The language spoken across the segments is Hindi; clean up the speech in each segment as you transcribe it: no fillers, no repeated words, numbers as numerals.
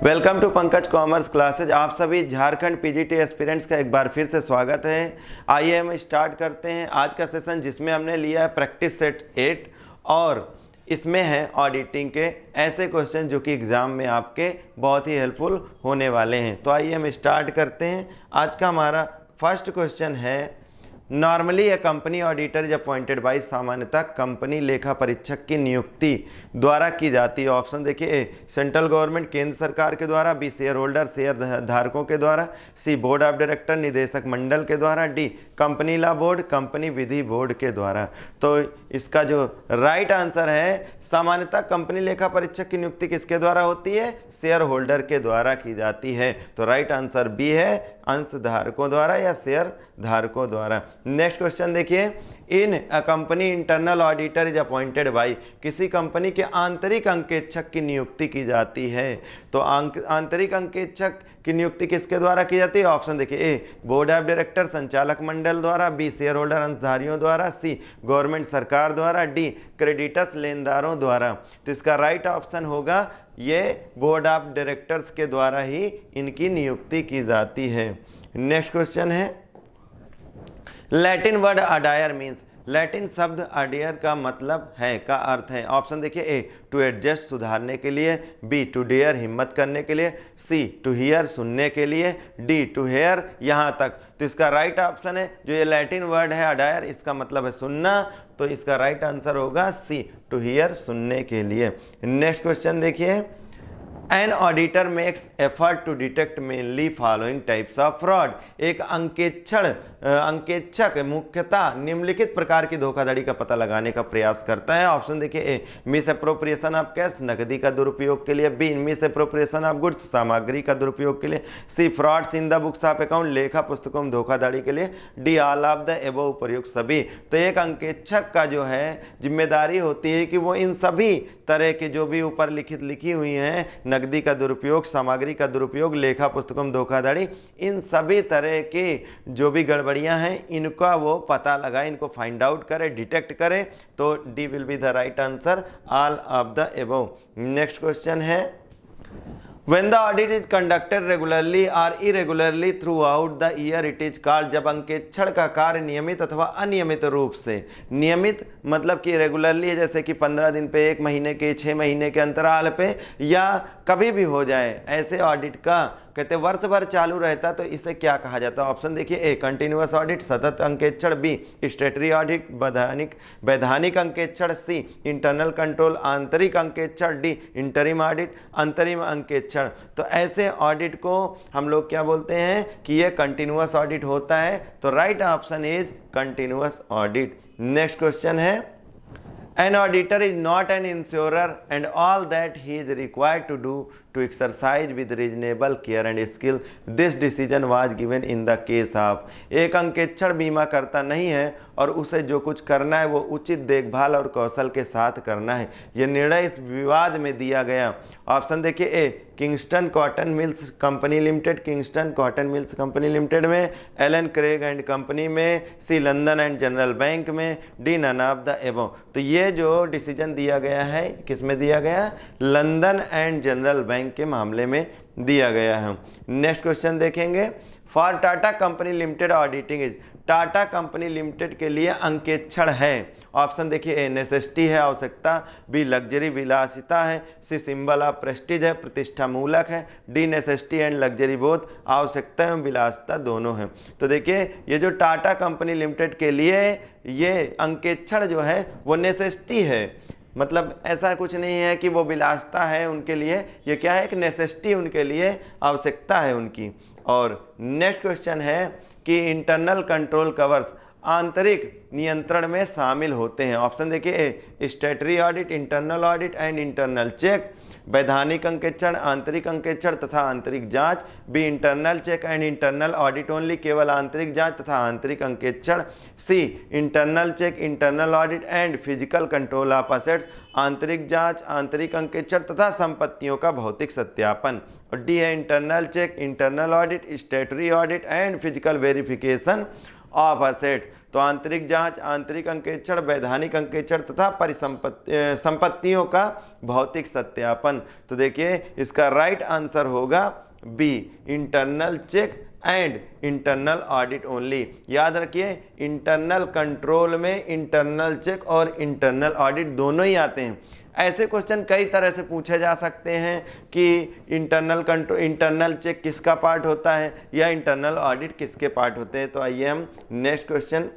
Welcome to Pankaj commerce classes. आप सभी झारखंड पीजीटी एस्पिरेंट्स का एक बार फिर से स्वागत है। आइए हम स्टार्ट करते हैं आज का सेशन, जिसमें हमने लिया है प्रैक्टिस सेट 8 और इसमें है ऑडिटिंग के ऐसे क्वेश्चन जो कि एग्ज़ाम में आपके बहुत ही हेल्पफुल होने वाले हैं। तो आइए हम स्टार्ट करते हैं। आज का हमारा फर्स्ट क्वेश्चन है, normally A company auditor is appointed by, सामान्यतः कंपनी लेखा परीक्षक की नियुक्ति द्वारा की जाती है। ऑप्शन देखिए, ए सेंट्रल गवर्नमेंट केंद्र सरकार के द्वारा, बी शेयर होल्डर शेयर धारकों के द्वारा, सी बोर्ड ऑफ डायरेक्टर निदेशक मंडल के द्वारा, d company law board company विधि बोर्ड के द्वारा। तो इसका जो राइट आंसर है, सामान्यतः कंपनी लेखा परीक्षक की नियुक्ति किसके द्वारा होती है? शेयर होल्डर के द्वारा की जाती है। तो राइट आंसर बी है, अंश धारकों द्वारा या शेयर धारकों द्वारा। नेक्स्ट क्वेश्चन देखिए, in a company internal auditor is appointed by, किसी कंपनी के आंतरिक अंकेक्षक की नियुक्ति की जाती है। तो आंतरिक अंकेक्षक की नियुक्ति किसके द्वारा की जाती है? ऑप्शन देखिए, ए बोर्ड ऑफ डायरेक्टर संचालक मंडल द्वारा, बी शेयर होल्डर अंशधारियों द्वारा, सी गवर्नमेंट सरकार द्वारा, डी क्रेडिटर्स लेनदारों द्वारा। तो इसका राइट ऑप्शन होगा ये बोर्ड ऑफ डायरेक्टर्स के द्वारा ही इनकी नियुक्ति की जाती है। नेक्स्ट क्वेश्चन है, Latin word Adair means, Latin शब्द अडियर का मतलब है, का अर्थ है। ऑप्शन देखिए, ए टू एडजस्ट सुधारने के लिए, बी टू डेयर हिम्मत करने के लिए, सी टू हियर सुनने के लिए, डी टू हेयर यहाँ तक। तो इसका राइट ऑप्शन है, जो ये लैटिन वर्ड है अडायर, इसका मतलब है सुनना। तो इसका राइट आंसर होगा सी टू हियर सुनने के लिए। नेक्स्ट क्वेश्चन देखिए, an auditor makes effort to detect mainly following types of fraud, एक अंकेक्षक मुख्यतः निम्नलिखित प्रकार की धोखाधड़ी का पता लगाने का प्रयास करता है। ऑप्शन देखिए, a misappropriation of cash नकदी का दुरुपयोग के लिए, b misappropriation of goods सामग्री का दुरुपयोग के लिए, c frauds in the books of account लेखा पुस्तकों में धोखाधड़ी के लिए, d all of the above उपर्युक्त सभी। तो एक अंकेक्षक का जो है जिम्मेदारी होती है कि वो इन सभी तरह के जो भी ऊपर लिखी हुई हैं, नकदी का दुरुपयोग, सामग्री का दुरुपयोग, लेखा पुस्तकों में धोखाधड़ी, इन सभी तरह की जो भी गड़बड़ियां हैं इनका वो पता लगाए, इनको फाइंड आउट करे, डिटेक्ट करे। तो D will be the right answer, all of the above. Next question है, When the audit is conducted regularly or irregularly throughout the year, it is called, जब अंकेक्षण का कार्य नियमित अथवा अनियमित रूप से, नियमित मतलब कि रेगुलरली है, जैसे कि 15 दिन पे, 1 महीने के, 6 महीने के अंतराल पे, या कभी भी हो जाए, ऐसे ऑडिट का कहते वर्ष भर चालू रहता, तो इसे क्या कहा जाता है? ऑप्शन देखिए, ए कंटिन्यूअस ऑडिट सतत अंकेक्षण, बी स्टेटरी ऑडिट वैधानिक अंकेक्षण, सी इंटरनल कंट्रोल आंतरिक अंकेक्षण, डी इंटरिम ऑडिट अंतरिम अंकेक्षण। तो ऐसे ऑडिट को हम लोग क्या बोलते हैं कि ये कंटिन्यूअस ऑडिट होता है। तो right option is continuous audit. Next question है, an auditor is not an insurer and all that he is required to do to exercise with reasonable care and skill. This decision was given in the case of, एक अंकेक्षण बीमा करता नहीं है और उसे जो कुछ करना है वो उचित देखभाल और कौशल के साथ करना है। यह निर्णय इस विवाद में दिया गया। ऑप्शन देखिए, a Kingston cotton mills company limited, Kingston cotton mills company limited में, एलन क्रेग एंड कंपनी में, c London and general bank में, d none of the above. तो ये जो डिसीजन दिया गया है किस में दिया गया? लंदन एंड जनरल बैंक के मामले में दिया गया है। नेक्स्ट क्वेश्चन देखेंगे, for Tata company limited auditing is, Tata company limited के लिए अंकेक्षण है। ऑप्शन देखिए, ए नेसेसिटी है आवश्यकता, बी लग्जरी विलासिता है, सी सिंबल ऑफ प्रेस्टीज है प्रतिष्ठा मूलक है, D necessity and luxury both आवश्यकता एवं विलासिता दोनों है। तो देखिए, ये जो टाटा कंपनी लिमिटेड के लिए ये अंकेक्षण जो है वो नेसेसिटी है, मतलब ऐसा कुछ नहीं है कि वो विलासिता है उनके लिए, ये क्या है? एक नेसेसिटी उनके लिए आवश्यकता है उनकी। और नेक्स्ट क्वेश्चन है कि इंटरनल कंट्रोल कवर्स आंतरिक नियंत्रण में शामिल होते हैं। ऑप्शन देखिए, a statutory audit internal audit and internal check, वैधानिक अंकेक्षण आंतरिक अंकेक्षण तथा आंतरिक जांच, B internal check and internal audit only केवल आंतरिक जांच तथा आंतरिक अंकेक्षण, c internal check internal audit and physical control of assets, आंतरिक जांच आंतरिक अंकेक्षण तथा संपत्तियों का भौतिक सत्यापन, और डी है internal check internal audit statutory audit and physical verification of asset. तो आंतरिक जांच, आंतरिक अंकेक्षण, वैधानिक अंकेक्षण तथा संपत्तियों का भौतिक सत्यापन। तो देखिए इसका राइट आंसर होगा B, internal check and internal audit only. याद रखिए इंटरनल कंट्रोल में इंटरनल चेक और इंटरनल ऑडिट दोनों ही आते हैं। ऐसे क्वेश्चन कई तरह से पूछे जा सकते हैं कि इंटरनल चेक किसका पार्ट होता है या इंटरनल ऑडिट किसके पार्ट होते हैं। तो आइए हम नेक्स्ट क्वेश्चन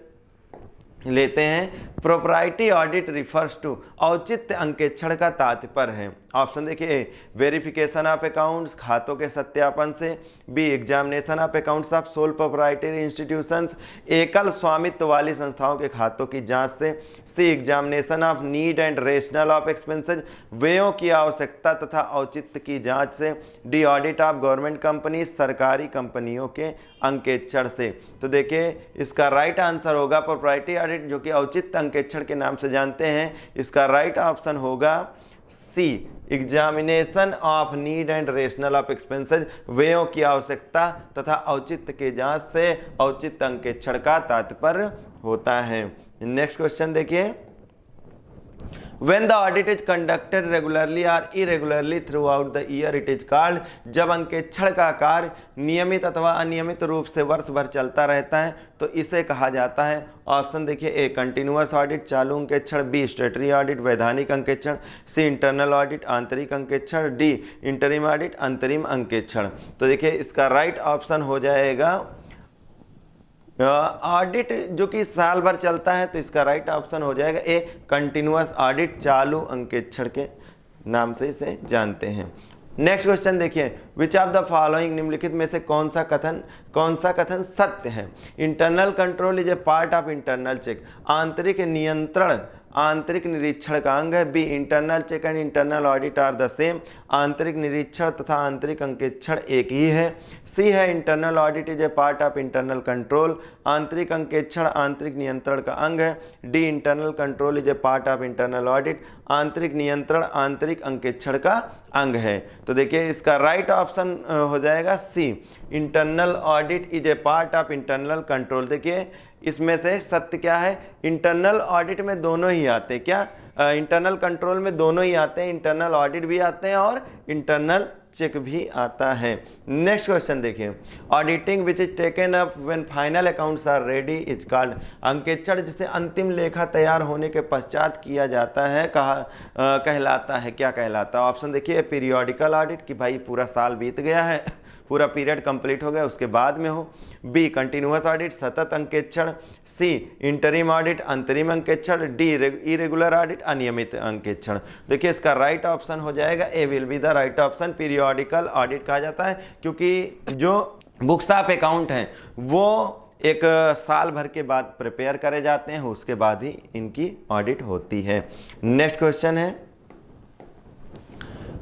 लेते हैं। प्रोप्राइटी ऑडिट रिफर्स टू, औचित्य अंकेक्षण का तात्पर्य है। ऑप्शन देखिए ए, वेरिफिकेशन ऑफ अकाउंट्स, खातों के सत्यापन से। B, examination of accounts of sole proprietary institutions, एकल स्वामित्व वाली संस्थाओं के खातों की जांच से। C, examination of need and rational of expenses, व्ययों की आवश्यकता तथा औचित्य की जांच से। D, audit of government company, सरकारी कंपनियों के अंकेक्षण से। तो देखिए इसका राइट आंसर होगा प्रोप्राइटी ऑडिट, जो कि औचित्य अंकेक्षण के नाम से जानते हैं। इसका राइट ऑप्शन होगा c, examination of need and rational of expenses, व्ययों की आवश्यकता तथा औचित्य के जांच से औचित्य अंकेक्षण का तात्पर्य होता है। नेक्स्ट क्वेश्चन देखिए। When the audit is conducted regularly or irregularly throughout the year, it is called, जब अंकेक्षण का कार्य नियमित अथवा अनियमित रूप से वर्ष भर चलता रहता है तो इसे कहा जाता है। ऑप्शन देखिए ए, कंटिन्यूअस ऑडिट, चालू अंकेक्षण। बी, स्टेटरी ऑडिट, वैधानिक अंकेक्षण। सी, इंटरनल ऑडिट, आंतरिक अंकेक्षण। डी, इंटरिम ऑडिट, अंतरिम अंकेक्षण। तो देखिए इसका राइट ऑप्शन हो जाएगा ऑडिट, जो कि साल भर चलता है। तो इसका राइट ऑप्शन हो जाएगा ए, कंटिन्यूअस ऑडिट, चालू अंकेक्षण के नाम से इसे जानते हैं। नेक्स्ट क्वेश्चन देखिए। विच ऑफ द फॉलोइंग, निम्नलिखित में से कौन सा कथन सत्य है। Internal control is a part of internal check, आंतरिक नियंत्रण आंतरिक निरीक्षण का अंग है। B, internal check and internal audit are the same, आंतरिक निरीक्षण तथा आंतरिक अंकेक्षण एक ही है। सी है, internal audit is a part of internal control, आंतरिक अंकेक्षण आंतरिक नियंत्रण का अंग है। D, internal control is a part of internal audit, आंतरिक नियंत्रण आंतरिक अंकेक्षण का अंग है। तो देखिए इसका राइट ऑप्शन हो जाएगा c, internal audit is a part of internal control. देखिए इसमें से सत्य क्या है, इंटरनल ऑडिट में दोनों ही आते हैं। क्या इंटरनल कंट्रोल में दोनों ही आते हैं, इंटरनल ऑडिट भी आते हैं और इंटरनल चेक भी आता है। नेक्स्ट क्वेश्चन देखिए। Auditing which is taken up when final accounts are ready is called, अंकेक्षण जिसे अंतिम लेखा तैयार होने के पश्चात किया जाता है कहलाता है, क्या कहलाता है। ऑप्शन देखिए, पीरियोडिकल ऑडिट, कि भाई पूरा साल बीत गया है, पूरा पीरियड कंप्लीट हो गया उसके बाद में हो। बी, कंटिन्यूअस ऑडिट, सतत अंकेक्षण। सी, इंटरिम ऑडिट, अंतरिम अंकेक्षण। डी, इरेगुलर ऑडिट, अनियमित अंकेक्षण। देखिए इसका राइट ऑप्शन हो जाएगा ए, will be the right option, periodical audit कहा जाता है, क्योंकि जो बुक्स ऑफ अकाउंट हैं वो एक साल भर के बाद प्रिपेयर करे जाते हैं, उसके बाद ही इनकी ऑडिट होती है। नेक्स्ट क्वेश्चन है।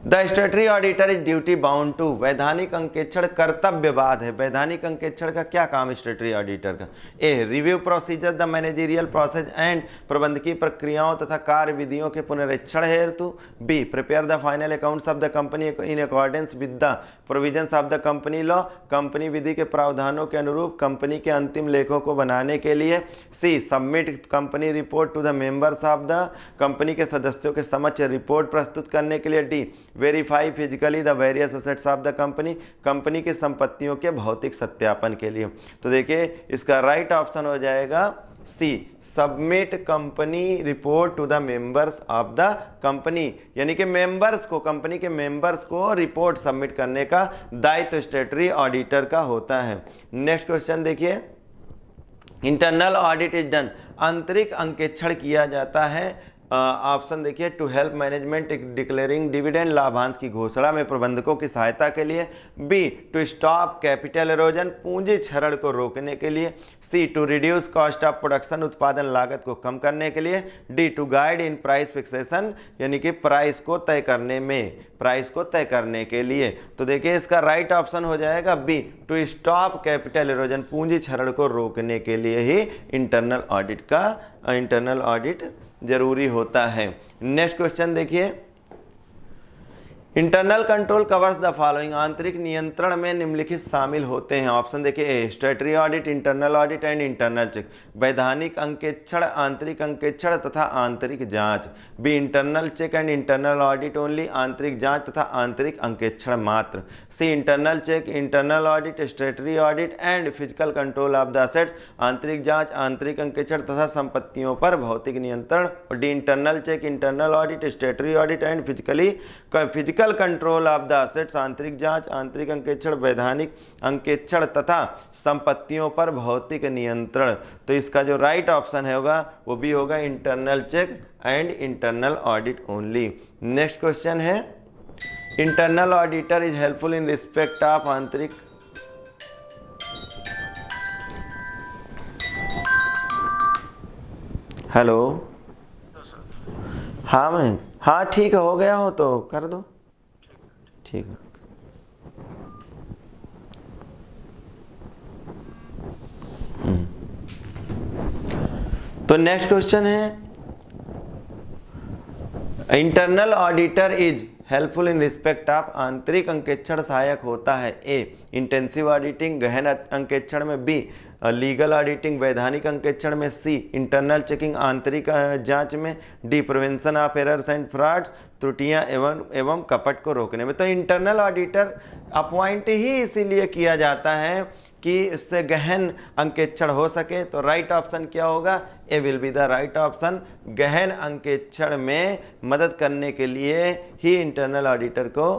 The statutory auditor is duty bound to, वैधानिक अंकेक्षण कर्तव्यवाद है। वैधानिक अंकेक्षण का क्या काम स्टेटरी ऑडिटर का। A, review procedure the managerial process and, प्रबंधकीय प्रक्रियाओं तथा कार्य विधियों के पुनरीक्षण हेतु। B, prepare the final accounts of the company in accordance with the provisions of the company law, company विधि के प्रावधानों के अनुरूप कंपनी के अंतिम लेखों को बनाने के लिए। C, submit company report to the members of the, company के सदस्यों के समक्ष रिपोर्ट प्रस्तुत करने के लिए। D, verify physically the various assets of the company, company की संपत्तियों के भौतिक सत्यापन के लिए। तो देखिए इसका राइट ऑप्शन हो जाएगा c, submit company report to the members of the company, यानी कि मेंबर्स को, कंपनी के मेंबर्स को रिपोर्ट सबमिट करने का दायित्व स्टेटरी ऑडिटर का होता है। नेक्स्ट क्वेश्चन देखिए। इंटरनल ऑडिट इज डन, आंतरिक अंकेक्षण किया जाता है। ऑप्शन देखिए, to help management declaring dividend, लाभांश की घोषणा में प्रबंधकों की सहायता के लिए। B, to stop capital erosion, पूंजी क्षरण को रोकने के लिए। C, to reduce cost of production, उत्पादन लागत को कम करने के लिए। D, to guide in price fixation, यानी कि प्राइस को तय करने में, प्राइस को तय करने के लिए। तो देखिए इसका राइट ऑप्शन हो जाएगा B, to stop capital erosion, पूंजी क्षरण को रोकने के लिए ही इंटरनल ऑडिट जरूरी होता है। नेक्स्ट क्वेश्चन देखिए। Internal control covers the following, आंतरिक नियंत्रण में निम्नलिखित शामिल होते हैं। ऑप्शन देखिए, A statutory audit, internal audit and internal check, वैधानिक अंकेक्षण, आंतरिक अंकेक्षण तथा आंतरिक जांच। B internal check and internal audit only, आंतरिक जांच तथा आंतरिक अंकेक्षण मात्र। C internal check, internal audit, statutory audit and physical control of the assets, आंतरिक जांच, आंतरिक अंकेक्षण तथा संपत्तियों पर भौतिक नियंत्रण। D internal check, internal audit, statutory audit and physical control of the assets, आंतरिक जांच, आंतरिक अंकेक्षण, वैधानिक अंकेक्षण तथा संपत्तियों पर भौतिक नियंत्रण। तो इसका जो राइट ऑप्शन होगा वो भी होगा internal check and internal audit only. Next question है, internal auditor is helpful in respect of आंतरिक। हेलो, हाँ मैं, हाँ ठीक है, हो गया हो तो कर दो, ठीक है। तो नेक्स्ट क्वेश्चन है, internal auditor is helpful in respect of, आंतरिक अंकेक्षण सहायक होता है। ए इंटेंसिव ऑडिटिंग, गहन अंकेक्षण में। बी लीगल ऑडिटिंग, वैधानिक अंकेक्षण में। सी इंटरनल चेकिंग, आंतरिक जांच में। D prevention of errors and frauds, त्रुटियां एवं कपट को रोकने में। तो इंटरनल ऑडिटर अपॉइंट ही इसीलिए किया जाता है कि इससे गहन अंकेक्षण हो सके। तो राइट ऑप्शन क्या होगा, A will be the right option. गहन अंकेक्षण में मदद करने के लिए ही इंटरनल ऑडिटर को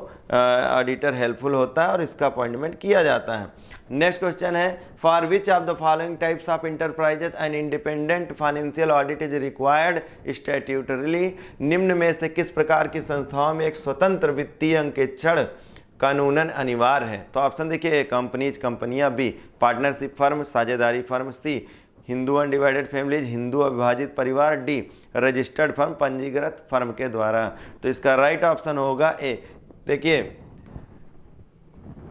ऑडिटर हेल्पफुल होता है और इसका अपॉइंटमेंट किया जाता है। नेक्स्ट क्वेश्चन है, for which of the following types of enterprises an independent financial audit is required statutorily, निम्न में से किस प्रकार की संस्थाओं में एक स्वतंत्र वित्तीय अंकेक्षण कानूनन अनिवार्य है। तो ऑप्शन देखिए, कंपनीज, कंपनियां। बी पार्टनरशिप फर्म, साझेदारी फर्म। सी हिंदू अनडिवाइडेड फैमिलीज, हिंदू अविभाजित परिवार। डी रजिस्टर्ड फर्म, पंजीकृत फर्म के द्वारा। तो इसका राइट ऑप्शन होगा ए। देखिए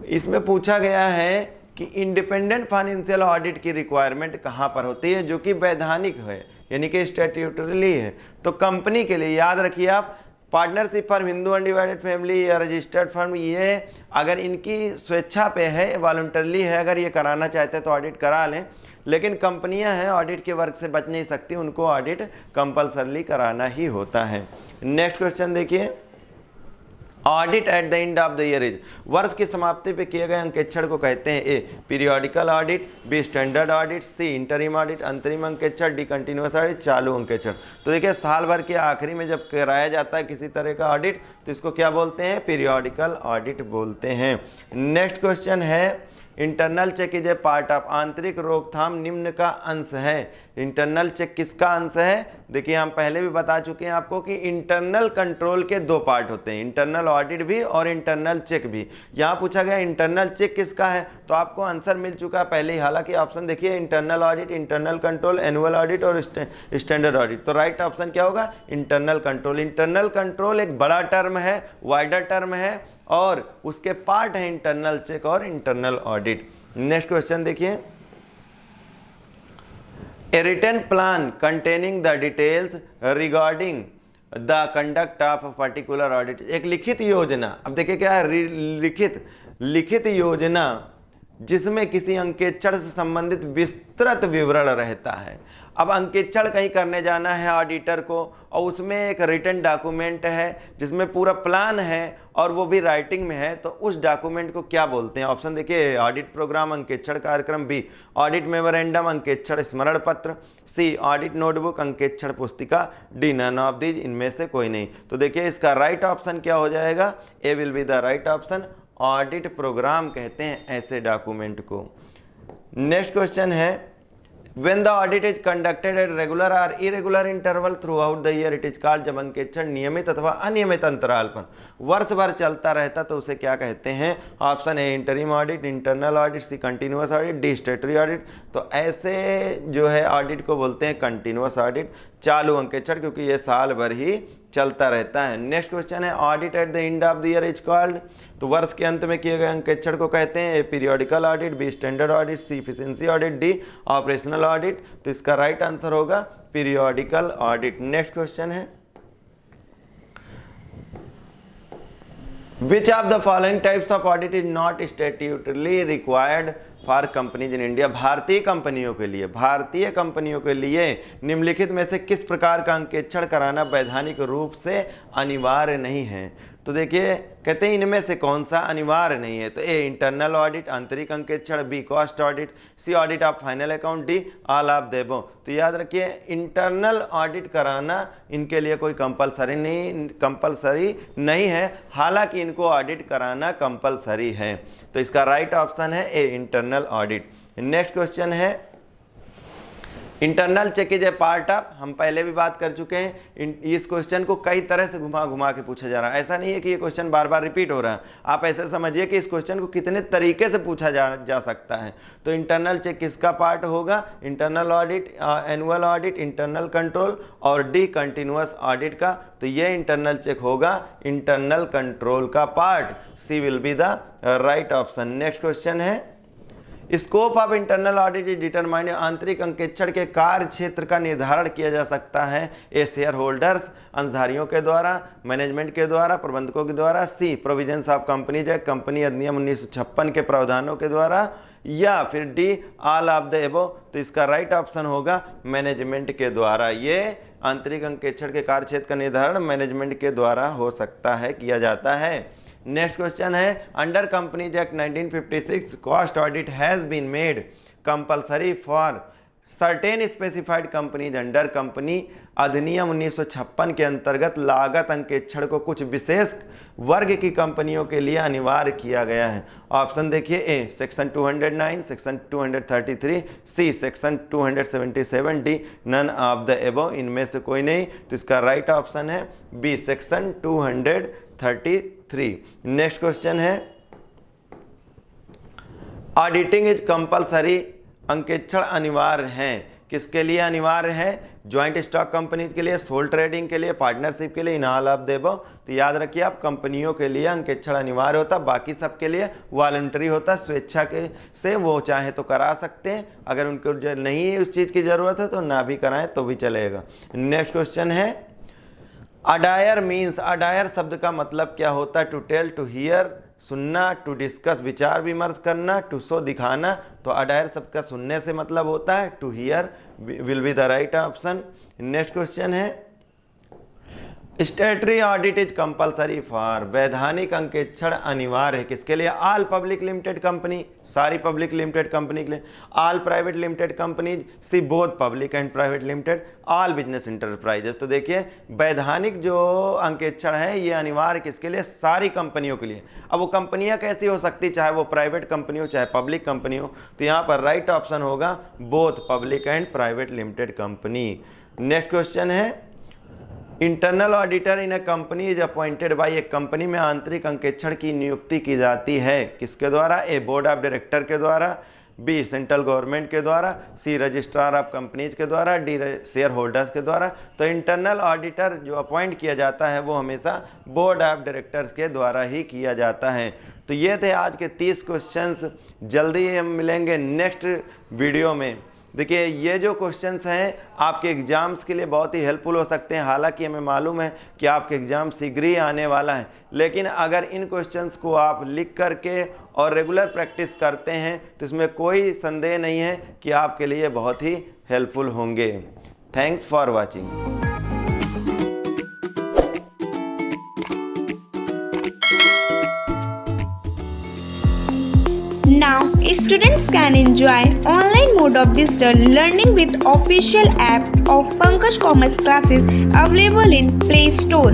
इसमें पूछा गया है कि इंडिपेंडेंट फाइनेंशियल ऑडिट की रिक्वायरमेंट कहाँ पर होती है, जो कि वैधानिक है यानी कि स्टैट्यूटरीली है। तो कंपनी के लिए याद रखिए आप, partnership firm, Hindu undivided family या रजिस्टर्ड फर्म, ये अगर इनकी स्वेच्छा पे है, वॉलंटरली है, अगर ये कराना चाहते हैं तो ऑडिट करा लें। लेकिन कंपनियां हैं ऑडिट के वर्क से बच नहीं सकती, उनको ऑडिट कंपल्सरली कराना ही होता है। नेक्स्ट क्वेश्चन देखिए, audit at the end of the year is, वर्ष की समाप्ति पे किए गए अंकेक्षण को कहते हैं। A periodical audit, B standard audit, C interim audit, अंतरिम अंकेक्षण, डी कंटिन्यूअस ऑडिट, चालू अंकेक्षण। तो देखिए साल भर के आखिरी में जब कराया जाता है किसी तरह का ऑडिट तो इसको क्या बोलते हैं, पीरियोडिकल ऑडिट बोलते हैं। नेक्स्ट क्वेश्चन है, internal check is a part of, आंतरिक रोकथाम निम्न का अंश है। इंटरनल चेक किसका अंश है, देखिए हम पहले भी बता चुके हैं आपको कि इंटरनल कंट्रोल के दो पार्ट होते हैं, इंटरनल ऑडिट भी और इंटरनल चेक भी। यहाँ पूछा गया इंटरनल चेक किसका है, तो आपको आंसर मिल चुका है पहले ही। हालांकि ऑप्शन देखिए, internal audit, internal control, annual audit और स्टैंडर्ड ऑडिट। तो राइट ऑप्शन क्या होगा, इंटरनल कंट्रोल। इंटरनल कंट्रोल एक बड़ा टर्म है, वाइडर टर्म है और उसके पार्ट है इंटरनल चेक और इंटरनल ऑडिट। नेक्स्ट क्वेश्चन देखिए, a written plan containing the details regarding the conduct of particular audit, एक लिखित योजना। अब देखिए क्या है, लिखित योजना जिसमें किसी अंकेक्षण से संबंधित विस्तृत विवरण रहता है। अब अंकेक्षण कहीं करने जाना है ऑडिटर को और उसमें एक रिटन डॉक्यूमेंट है जिसमें पूरा प्लान है और वो भी राइटिंग में है, तो उस डॉक्यूमेंट को क्या बोलते हैं। ऑप्शन देखिए, ऑडिट प्रोग्राम, अंकेक्षण कार्यक्रम। बी ऑडिट मेमोरेंडम, अंकेक्षण स्मरण पत्र। सी ऑडिट नोटबुक, अंकेक्षण पुस्तिका। डी नन ऑफ दीज, इनमें से कोई नहीं। तो देखिए इसका राइट ऑप्शन क्या हो जाएगा, ए will be the right option. Audit program कहते हैं ऐसे डॉक्यूमेंट को। नेक्स्ट क्वेश्चन है, when the audit is conducted at regular और irregular interval throughout the year it is called, जब अंकेक्षण नियमित अथवा अनियमित अंतराल पर वर्ष भर चलता रहता तो उसे क्या कहते हैं। Option A interim audit, internal audit, C continuous audit, D statutory audit. तो ऐसे जो है ऑडिट को बोलते हैं कंटिन्यूअस ऑडिट, चालू अंकेक्षण, क्योंकि ये साल भर ही चलता रहता है। नेक्स्ट क्वेश्चन है, audit at the end of the year is called, तो वर्ष के अंत में किए गए अंकेक्षण को कहते हैं। A periodical audit, B standard audit, C efficiency audit, D operational audit. तो इसका राइट आंसर होगा पीरियोडिकल ऑडिट। नेक्स्ट क्वेश्चन है, which of the following types of audit is not statutory required for companies in India. भारतीय कंपनियों के लिए निम्नलिखित में से किस प्रकार का अंकेक्षण कराना वैधानिक रूप से अनिवार्य नहीं है। तो देखिए कहते हैं इनमें से कौन सा अनिवार्य नहीं है। तो ए इंटरनल ऑडिट आंतरिक अंकेक्षण, B cost audit, C audit of final account, D all of the above. तो याद रखिए इंटरनल ऑडिट कराना इनके लिए कोई कंपलसरी नहीं है, हालांकि इनको ऑडिट कराना कंपलसरी है। तो इसका राइट ऑप्शन है A internal audit. Next question है internal check is a part of, हम पहले भी बात कर चुके हैं। इस क्वेश्चन को कई तरह से घुमा घुमा के पूछा जा रहा है, ऐसा नहीं है कि ये क्वेश्चन बार बार रिपीट हो रहा है। आप ऐसे समझिए कि इस क्वेश्चन को कितने तरीके से पूछा जा सकता है। तो इंटरनल चेक किसका पार्ट होगा, internal audit, annual audit, internal control और डी कंटिन्यूअस ऑडिट का। तो ये इंटरनल चेक होगा इंटरनल कंट्रोल का part, C will be the right option. Next question है scope of internal audit is determined, आंतरिक अंकेक्षण के कार्य क्षेत्र का निर्धारण किया जा सकता है ए शेयर होल्डर्स, अंशधारियों के द्वारा, मैनेजमेंट के द्वारा, प्रबंधकों के द्वारा, C provisions of companies act, company अधिनियम 1956 के प्रावधानों के द्वारा, या फिर D all of the above. तो इसका राइट ऑप्शन होगा मैनेजमेंट के द्वारा। ये आंतरिक अंकेक्षण के कार्य क्षेत्र का निर्धारण मैनेजमेंट के द्वारा हो सकता है, किया जाता है। नेक्स्ट क्वेश्चन है under companies act 1956 cost audit has been made compulsory for certain specified companies under company अधिनियम 1956 के अंतर्गत लागत अंकेक्षण को कुछ विशेष वर्ग की कंपनियों के लिए अनिवार्य किया गया है। ऑप्शन देखिए A section 209, section 233, C section 277, D none of the above, इनमें से कोई नहीं। तो इसका राइट ऑप्शन है बी सेक्शन 233। नेक्स्ट क्वेश्चन है ऑडिटिंग इज कंपलसरी, अंकेक्षण अनिवार्य है, किसके लिए अनिवार्य है, ज्वाइंट स्टॉक कंपनी के लिए, सोल ट्रेडिंग के लिए, पार्टनरशिप के लिए, in all of the above. तो याद रखिए आप कंपनियों के लिए अंकेक्षण अनिवार्य होता, बाकी सब के लिए वॉलंटरी होता, स्वेच्छा के से वो चाहे तो करा सकते हैं, अगर उनको नहीं उस चीज़ की ज़रूरत है तो ना भी कराएं तो भी चलेगा। नेक्स्ट क्वेश्चन है अडायर मीन्स, अडायर शब्द का मतलब क्या होता है, टू टेल, टू हियर, सुनना, टू डिस्कस विचार विमर्श करना, टू शो दिखाना। तो अडायर शब्द का सुनने से मतलब होता है, to hear will be the right option. Next question है statutory audit is compulsory for, वैधानिक अंकेक्षण अनिवार्य है किसके लिए, ऑल पब्लिक लिमिटेड कंपनी, सारी पब्लिक लिमिटेड कंपनी के लिए, all private limited companies, C both public and private limited, all business enterprises. तो देखिए वैधानिक जो अंकेक्षण है ये अनिवार्य किसके लिए, सारी कंपनियों के लिए। अब वो कंपनियां कैसी हो सकती, चाहे वो प्राइवेट कंपनी हो चाहे पब्लिक कंपनी हो। तो यहाँ पर राइट ऑप्शन होगा both public and private limited company. Next question है internal auditor in a company is appointed by, एक कंपनी में आंतरिक अंकेक्षण की नियुक्ति की जाती है किसके द्वारा, ए बोर्ड ऑफ डायरेक्टर के द्वारा, बी सेंट्रल गवर्नमेंट के द्वारा, सी रजिस्ट्रार ऑफ कंपनीज के द्वारा, डी शेयर होल्डर्स के द्वारा। तो इंटरनल ऑडिटर जो अपॉइंट किया जाता है वो हमेशा बोर्ड ऑफ डायरेक्टर्स के द्वारा ही किया जाता है। तो ये थे आज के 30 क्वेश्चंस। जल्दी हम मिलेंगे नेक्स्ट वीडियो में। देखिए ये जो क्वेश्चंस हैं आपके एग्ज़ाम्स के लिए बहुत ही हेल्पफुल हो सकते हैं। हालांकि हमें मालूम है कि आपके एग्ज़ाम शीघ्र ही आने वाला है, लेकिन अगर इन क्वेश्चंस को आप लिख करके और रेगुलर प्रैक्टिस करते हैं तो इसमें कोई संदेह नहीं है कि आपके लिए बहुत ही हेल्पफुल होंगे। Thanks for watching. Now, students can enjoy online mode of digital learning with official app of Pankaj Commerce Classes available in Play Store.